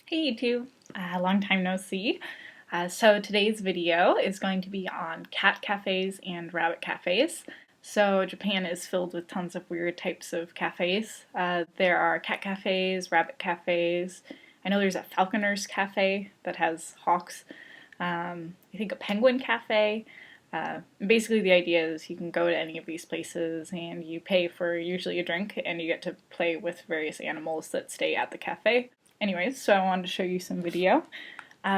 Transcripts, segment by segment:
Hey YouTube, long time no see. So today's video is going to be on cat cafes and rabbit cafes. So Japan is filled with tons of weird types of cafes. There are cat cafes, rabbit cafes. I know there's a falconer's cafe that has hawks. I think a penguin cafe. Basically the idea is you can go to any of these places and you pay for usually a drink and you get to play with various animals that stay at the cafe. Anyways, so I wanted to show you some video.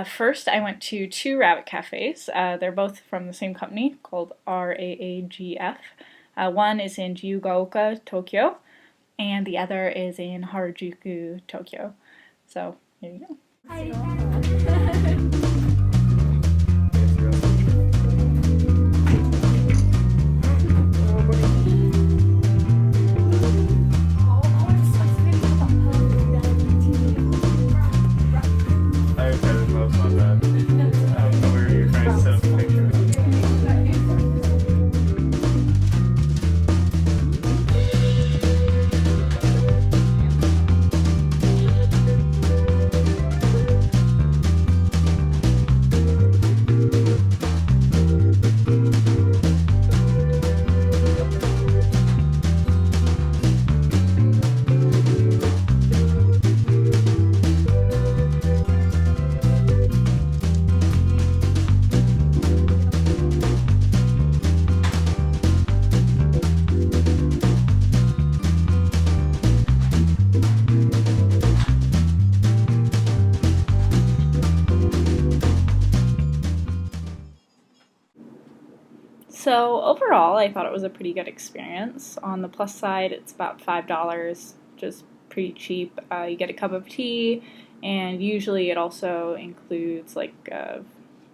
First, I went to two rabbit cafes. They're both from the same company called R.a.a.g.f. One is in Jiyugaoka, Tokyo, and the other is in Harajuku, Tokyo. So, here you go. So overall, I thought it was a pretty good experience. On the plus side, it's about $5, just pretty cheap. You get a cup of tea, and usually it also includes like a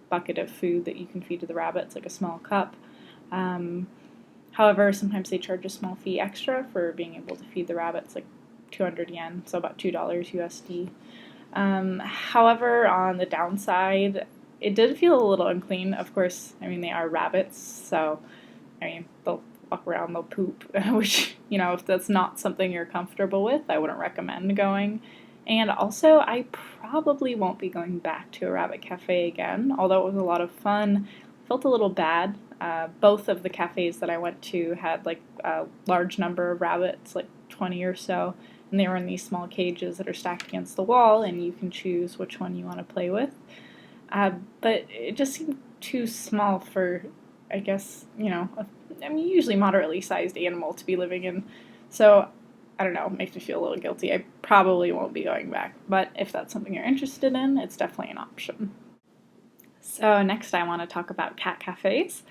bucket of food that you can feed to the rabbits, like a small cup. However, sometimes they charge a small fee extra for being able to feed the rabbits, like 200 yen, so about $2 USD. However, on the downside, it did feel a little unclean. Of course, I mean, they are rabbits, so, I mean, they'll walk around, they'll poop, which, you know, if that's not something you're comfortable with, I wouldn't recommend going. And also, I probably won't be going back to a rabbit cafe again, although it was a lot of fun. I felt a little bad. Both of the cafes that I went to had, like, a large number of rabbits, like 20 or so, and they were in these small cages that are stacked against the wall, and you can choose which one you want to play with. But it just seemed too small for, I guess, you know, usually moderately sized animal to be living in. So, I don't know, it makes me feel a little guilty. I probably won't be going back, but if that's something you're interested in, it's definitely an option. So next I want to talk about cat cafes.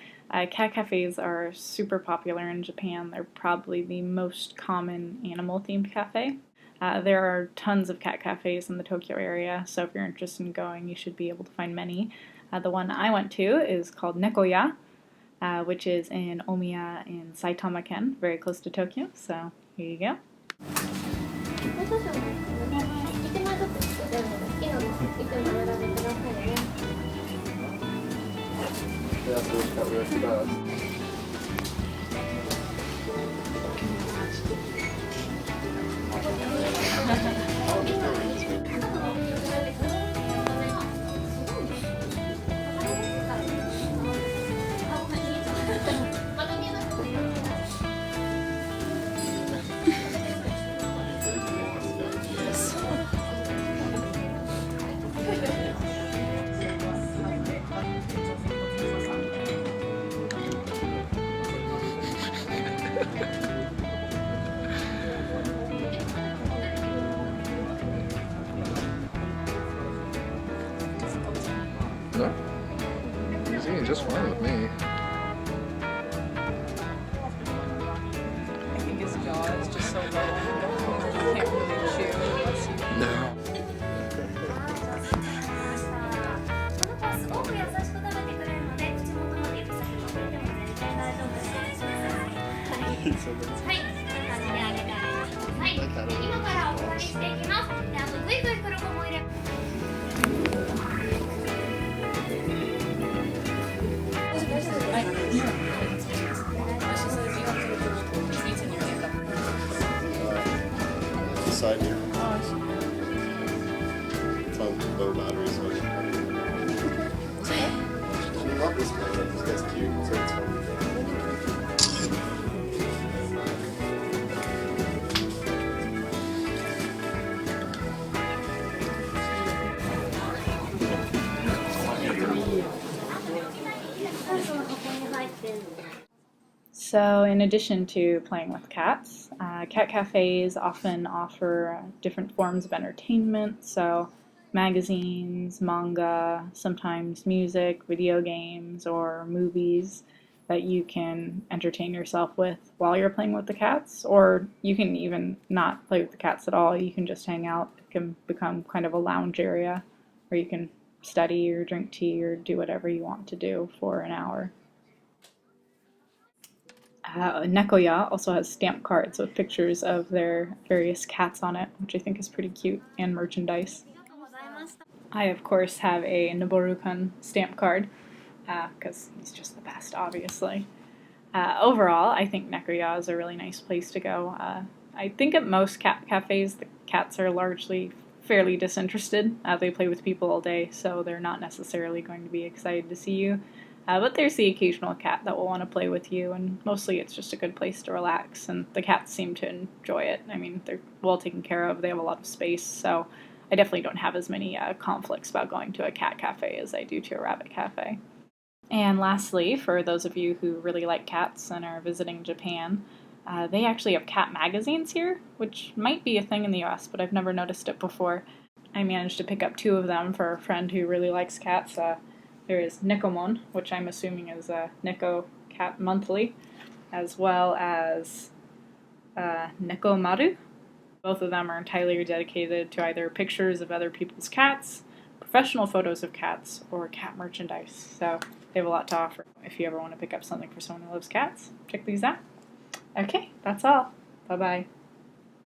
Cat cafes are super popular in Japan. They're probably the most common animal-themed cafe. There are tons of cat cafes in the Tokyo area, so if you're interested in going, you should be able to find many. The one I went to is called Nekoya, which is in Omiya in Saitama Ken, very close to Tokyo, so here you go. No, he's eating just fine with me. I think his jaw is just so low. He can't really chew. No. Side here. Oh, I see. It's low battery, so I love this guy. This guy's cute. So it's fun. So, in addition to playing with cats, cat cafes often offer different forms of entertainment. So, magazines, manga, sometimes music, video games, or movies that you can entertain yourself with while you're playing with the cats. Or you can even not play with the cats at all. You can just hang out. It can become kind of a lounge area where you can study or drink tea or do whatever you want to do for an hour. Nekoya also has stamp cards with pictures of their various cats on it, which I think is pretty cute, and merchandise. I, of course, have a Noboru-kun stamp card, because he's just the best, obviously. Overall, I think Nekoya is a really nice place to go. I think at most cat cafes, the cats are largely fairly disinterested. They play with people all day, so they're not necessarily going to be excited to see you. But there's the occasional cat that will want to play with you, and mostly it's just a good place to relax, and the cats seem to enjoy it. I mean, they're well taken care of, they have a lot of space, so I definitely don't have as many conflicts about going to a cat cafe as I do to a rabbit cafe. And lastly, for those of you who really like cats and are visiting Japan, they actually have cat magazines here, which might be a thing in the US, but I've never noticed it before. I managed to pick up 2 of them for a friend who really likes cats. There is Nekomon, which I'm assuming is Neko Cat Monthly, as well as Nekomaru. Both of them are entirely dedicated to either pictures of other people's cats, professional photos of cats, or cat merchandise. So they have a lot to offer. If you ever want to pick up something for someone who loves cats, check these out. Okay, that's all. Bye-bye.